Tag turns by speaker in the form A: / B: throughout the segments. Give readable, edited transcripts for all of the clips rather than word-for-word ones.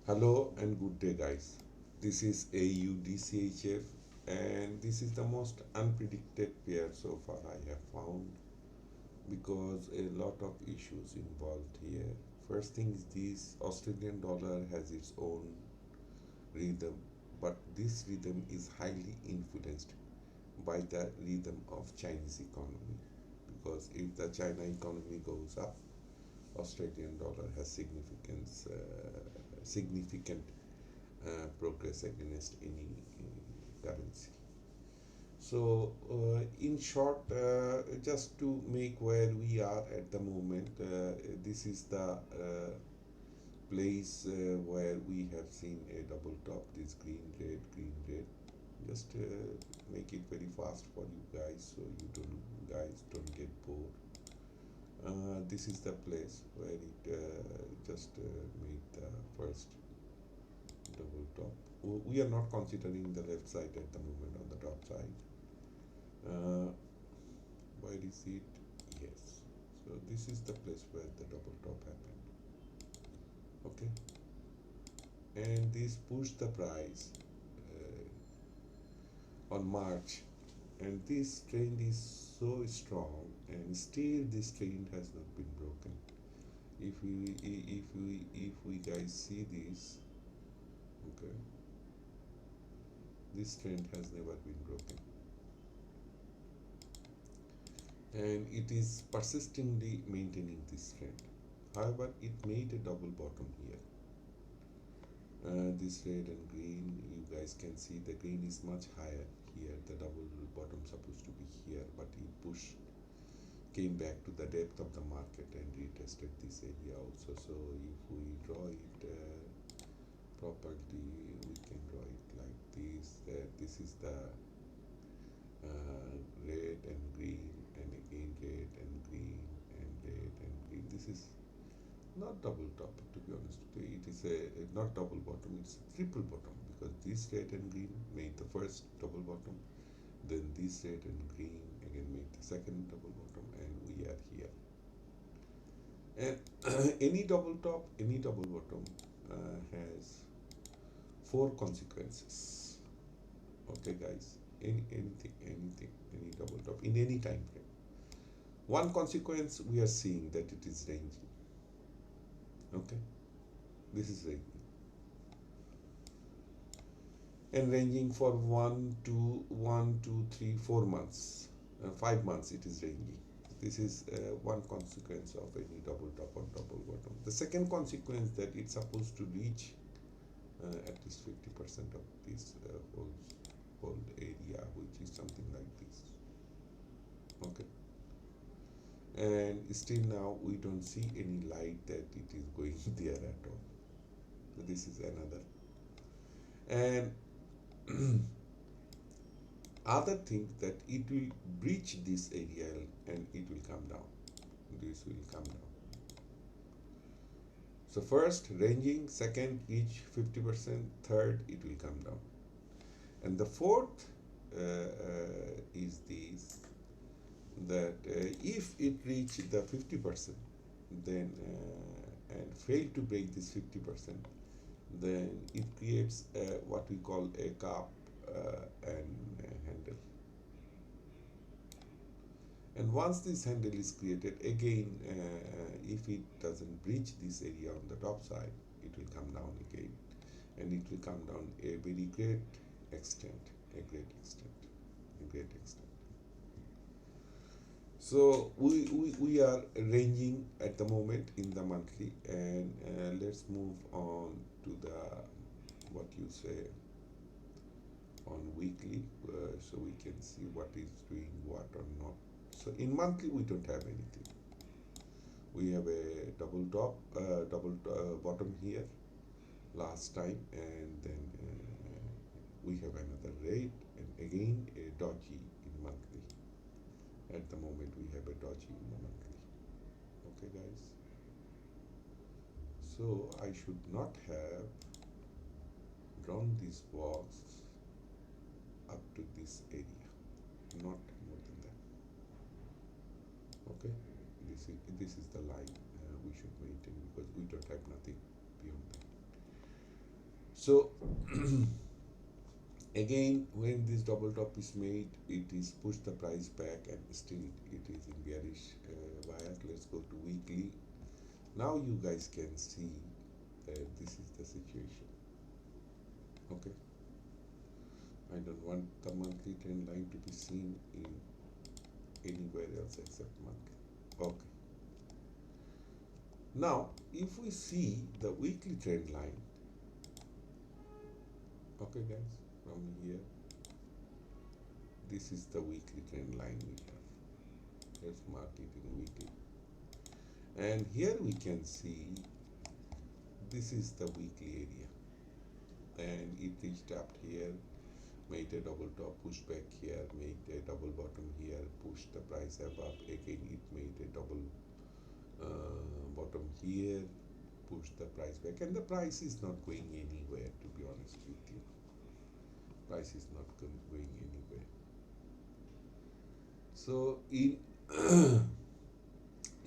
A: Hello and good day, guys. This is AUDCHF, and this is the most unpredicted pair so far I have found because a lot of issues involved here. First thing is this Australian dollar has its own rhythm, but this rhythm is highly influenced by the rhythm of Chinese economy because if the China economy goes up, Australian dollar has significant progress against any currency. So, in short, just to make where we are at the moment, this is the place where we have seen a double top, this green, red, green, red. Just make it very fast for you guys so you don't get bored. This is the place where it just made the first double top. We are not considering the left side at the moment on the top side. Uh, where is it? Yes. So this is the place where the double top happened. Okay. And this pushed the price on March, and this trend is so strong, and still this trend has not been broken. If we guys see this, okay, this trend has never been broken, and it is persistently maintaining this trend. However, it made a double bottom here. This red and green, you guys can see the green is much higher here. The double bottom supposed to be here, but it pushed, came back to the depth of the market and retested this area also. So if we draw it properly, we can draw it like this. This is the red and green, and again red and green, and red and green. This is not double top, to be honest with you. It is not double bottom, it's a triple bottom, because this red and green made the first double bottom, then this red and green again made the second double bottom, and we are here. And any double top, any double bottom has four consequences. Okay, guys, any double top in any time frame. One consequence, we are seeing that it is ranging. Okay, this is ranging, and ranging for 1, 2, 1, 2, 3, 4 months, 5 months it is ranging. This is one consequence of any double top or double bottom. The second consequence, that it's supposed to reach at least 50% of this whole area, which is something like this. Okay, and still now we don't see any light that it is going there at all. So this is another. And other thing, that it will breach this area and it will come down. This will come down. So first ranging, second reach 50%, third it will come down, and the fourth is this, that if it reach the 50%, then and fail to break this 50%, then it creates what we call a cup and handle. And once this handle is created, again, if it doesn't breach this area on the top side, it will come down again, and it will come down a very great extent, a great extent, a great extent. So we are ranging at the moment in the monthly, and let's move on to the, what you say, on weekly, so we can see what is doing what or not. So in monthly we don't have anything. We have a double top, double bottom here last time, and then we have another red, and again a dodgy in monthly. At the moment we have a dodgy in the monthly. Okay, guys. So I should not have drawn this box up to this area, not more than that. Okay, this is the line we should maintain, because we don't have nothing beyond that. So again, when this double top is made, it is pushed the price back, and still it is in bearish bias. Let's go to weekly. Now you guys can see that this is the situation. Okay, I don't want the monthly trend line to be seen in anywhere else except monthly. Okay, now if we see the weekly trend line, okay guys, from here, this is the weekly trend line we have. Let's mark it in weekly, and here we can see this is the weekly area, and it reached up here, made a double top, push back here, made a double bottom here, pushed the price above, again it made a double bottom here, pushed the price back, and the price is not going anywhere, to be honest with you. Price is not going anywhere. So in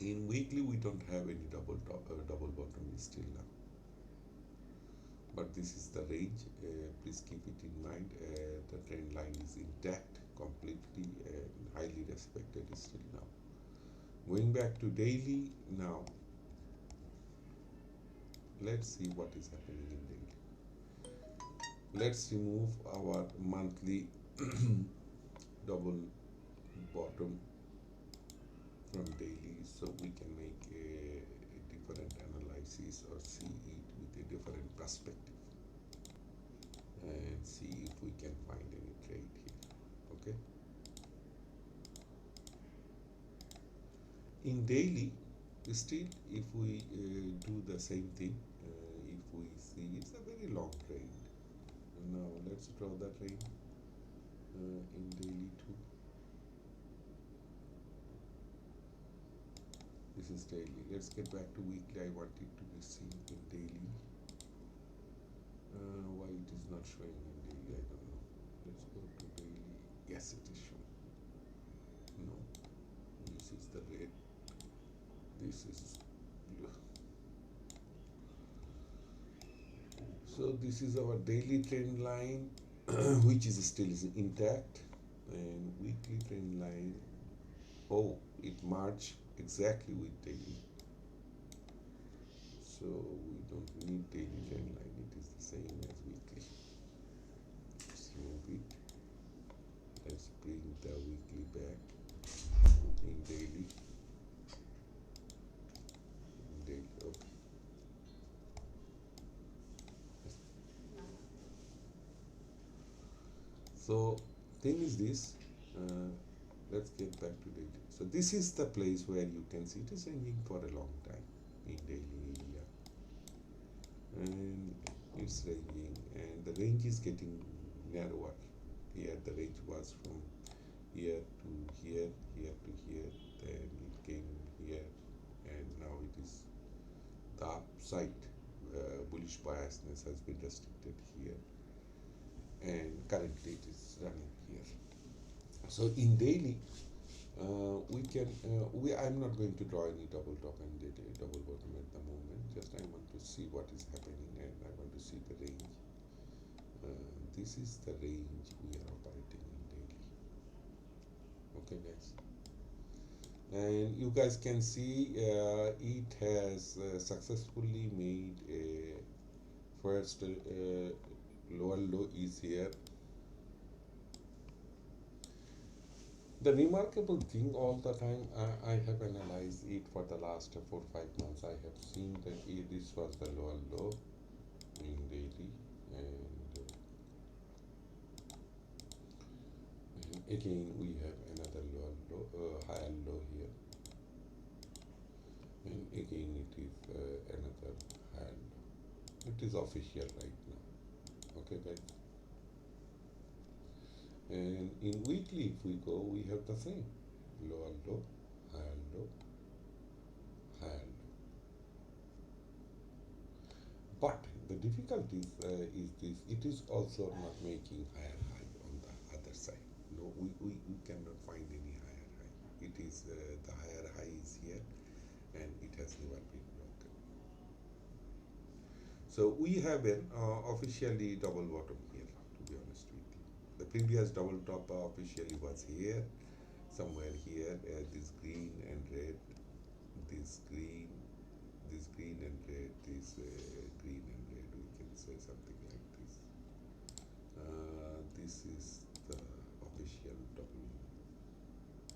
A: in weekly we don't have any double top double bottom still now, but this is the range. Please keep it in mind. The trend line is intact completely and highly respected still now. Going back to daily now, let's see what is happening in daily. Let's remove our monthly double bottom from daily, so we can make a different analysis or see it with a different perspective, and see if we can find any trade here. Okay, in daily still, if we do the same thing, if we see, it's a very long trade. Now let's draw the trade in daily too. This is daily. Let's get back to weekly. I want it to be seen in daily. Why it is not showing in daily, I don't know. Let's go to daily. Yes, it is showing. No, this is the red, this is blue. So this is our daily trend line which is still intact, and weekly trend line, oh, it merged exactly with daily, so we don't need daily trend line, it is the same as weekly. Let's move it. Let's bring the weekly back in daily. Okay. So thing is this, let's get back to daily. So this is the place where you can see it is ranging for a long time in daily area, and it's ranging, and the range is getting narrower. Here the range was from here to here, here to here, then it came here, and now it is the upside bullish biasness has been restricted here, and currently it is running here. So in daily, we can I'm not going to draw any double top and double bottom at the moment. Just I want to see what is happening, and I want to see the range. This is the range we are operating in daily. Okay, guys. And you guys can see it has successfully made a first lower low is here. The remarkable thing all the time, I have analyzed it for the last 4 or 5 months. I have seen that this was the lower low in daily, and again we have another lower low, higher low here, and again it is another higher low. It is official right now. Okay, guys. And in weekly, if we go, we have the same lower low, higher low, higher low. But the difficulty is this: it is also not making higher high on the other side. No, we cannot find any higher high. It is the higher high is here, and it has never been broken. So we have an officially double bottom here, to be honest with you. The previous double top officially was here, somewhere here, this green and red, this green, this green and red, this green and red, we can say something like this. This is the official double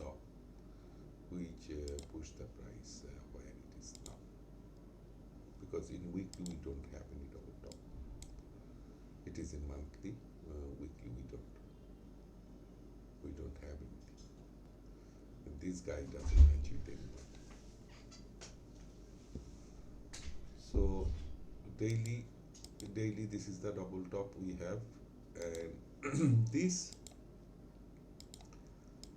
A: top, which pushed the price where it is now. Because in weekly we don't have any double top. It is in monthly, weekly we don't have anything. And this guy doesn't match it anymore. So daily this is the double top we have, and this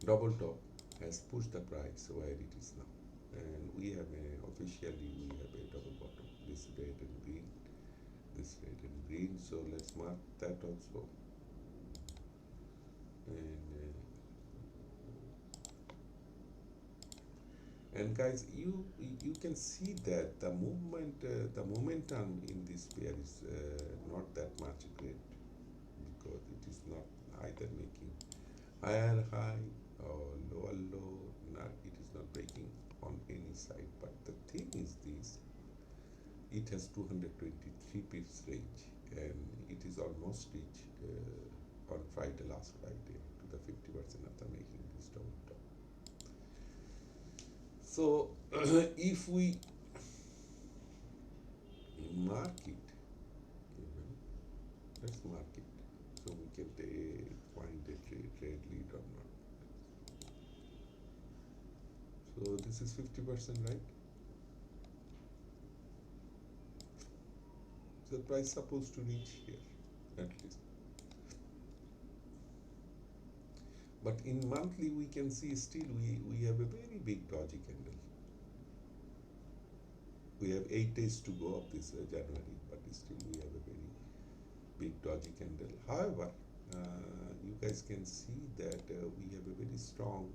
A: double top has pushed the price where it is now, and we have officially we have a double bottom, this red and green, this red and green. So let's mark that also. And guys, you can see that the movement, the momentum in this pair is not that much great, because it is not either making higher high or lower low. Not, it is not breaking on any side. But the thing is this: it has 223 pips range, and it is almost reached on Friday, last Friday, to the 50% after making this double top. So if we mark it, let's mark it so we can find the trade lead or not. So this is 50%, right? So the price supposed to reach here at least. But in monthly we can see still we have a very big dodgy candle. We have 8 days to go of this January, but still we have a very big dodgy candle. However, you guys can see that we have a very strong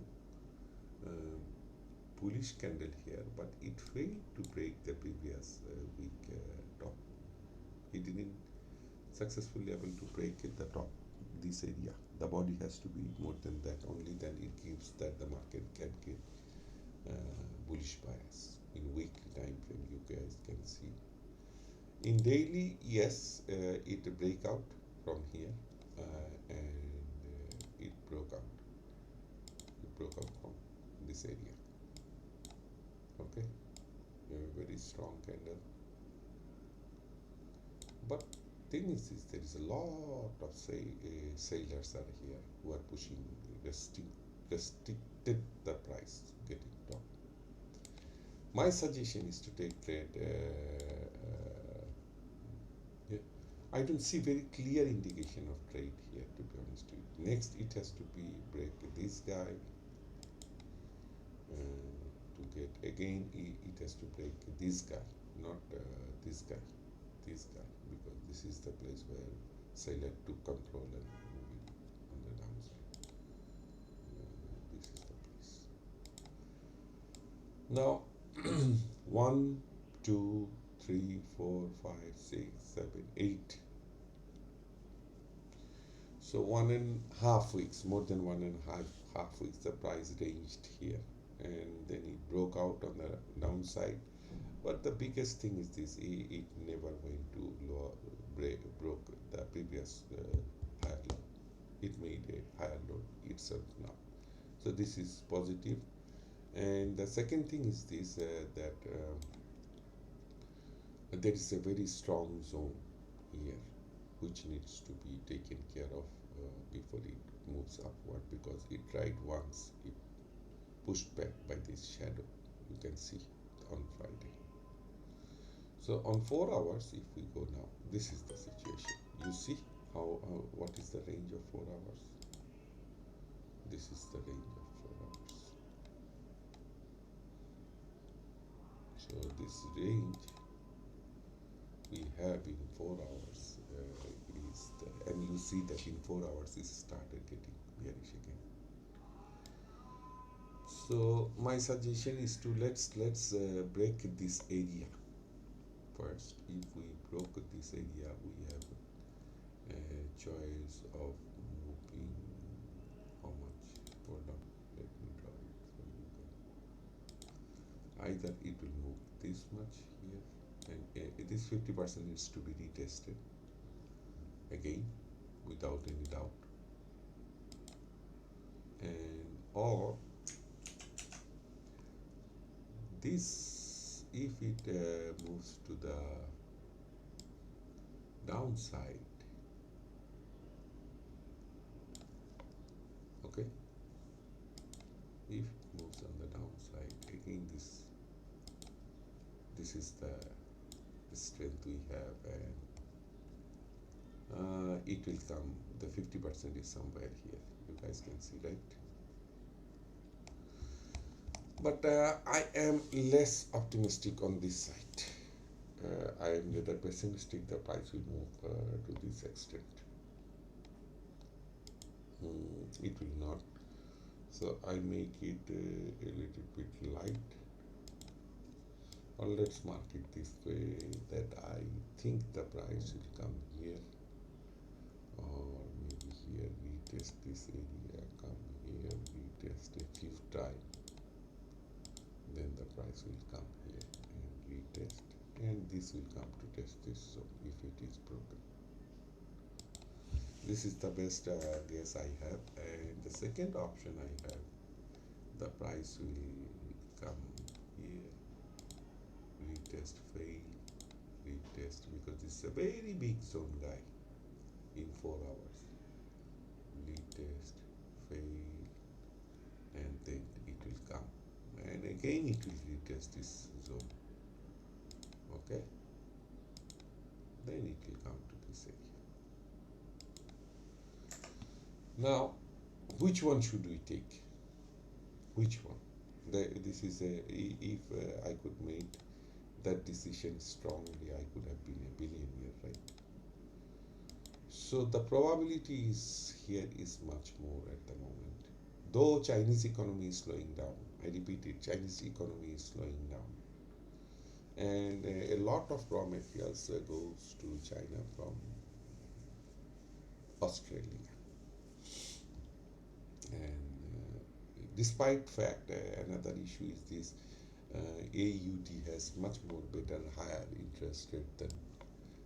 A: bullish candle here, but it failed to break the previous week top. It didn't successfully able to break the top, this area. The body has to be more than that, only then it gives that the market can get bullish bias. In weekly time frame you guys can see. In daily, yes, it break out from here, and it broke out. It broke out from this area. Okay, we have a very strong candle. But thing is this: there is a lot of sailors are here who are pushing, restricted the price getting top. My suggestion is to take trade. I don't see very clear indication of trade here, to be honest with you. Next, it has to be break this guy to get again. It has to break this guy, not this guy, because this is the place where seller took control and moving on the downside. This is the place. Now. 1, 2, 3, 4, 5, 6, 7, 8. So 1.5 weeks, more than 1.5 weeks, the price ranged here, and then it broke out on the downside. But the biggest thing is this: it never went to lower, broke the previous higher low. It made a higher low itself now. So this is positive. And the second thing is this, that there is a very strong zone here which needs to be taken care of before it moves upward, because it tried once, it pushed back by this shadow, you can see on Friday. So on 4 hours, if we go now, this is the situation. You see how what is the range of 4 hours? This is the range of 4 hours. So this range we have in 4 hours is the, and you see that in 4 hours it started getting bearish again. So my suggestion is to let's break this area first. If we broke this area, we have a choice of moving how much or down. Let me draw it so you can. Either it will move this much here, and this 50% needs to be retested again without any doubt, and or this, if it moves to the downside, okay, if it moves on the downside, again this is the strength we have, and it will come, the 50% is somewhere here, you guys can see, right? But I am less optimistic on this side. I am rather pessimistic the price will move to this extent. It will not. So I make it a little bit light. Or let's mark it this way, that I think the price will come here, or maybe here, retest this area, come here, retest a few times, then the price will come here and retest, and this will come to test this zone if it is broken. This is the best guess I have, and the second option I have, the price will come here, retest, fail, retest, because this is a very big zone, guy, in 4 hours, retest, fail, and then it will come, and again it will retest this zone, okay, then it will come to this area. Now, which one should we take? Which one? This is if I could make that decision strongly, I could have been a billionaire, right? So the probability is here is much more at the moment. Though Chinese economy is slowing down, I repeat it, Chinese economy is slowing down, and a lot of raw materials goes to China from Australia. And despite fact, another issue is this, AUD has much more better, higher interest rate than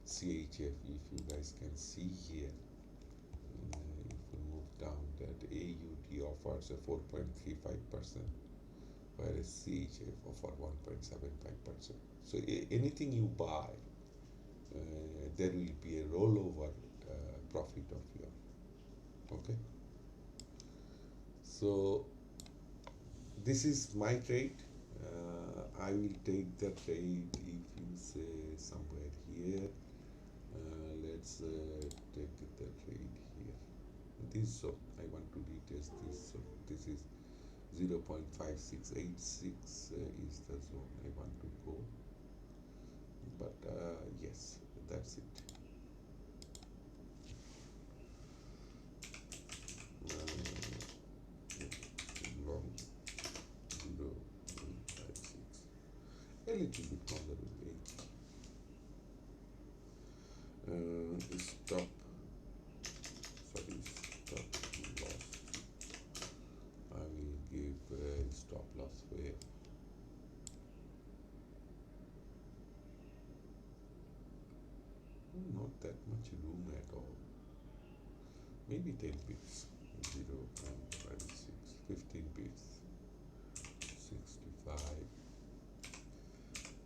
A: CHF. If you guys can see here, if we move down, that AUD offers a 4.35%, whereas CHF offer 1.75%. So anything you buy, there will be a rollover profit of your, okay. So this is my trade. I will take the trade if you say somewhere here. Let's take the trade here. This zone, I want to retest this zone. This is 0.5686 is the zone I want to go. But yes, that's it. Long 0.56, a little bit longer will be stop loss. I will give stop loss where not that much room at all, maybe 10 pips, 0.56, 15 pips, 65.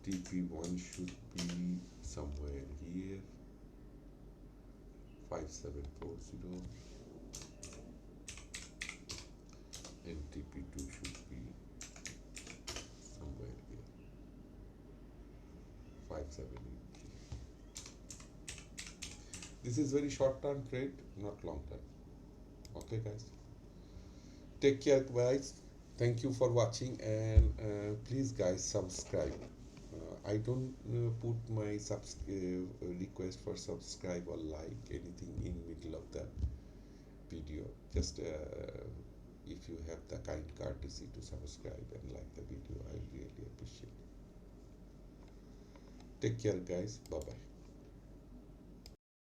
A: TP1 should be somewhere here, 5740, and TP2 should be somewhere here, 5780. This is very short term trade, not long term. Okay guys, take care guys, thank you for watching, and please guys subscribe. I don't put my request for subscribe or like anything in middle of the video. Just if you have the kind courtesy to subscribe and like the video, I really appreciate it. Take care, guys. Bye bye.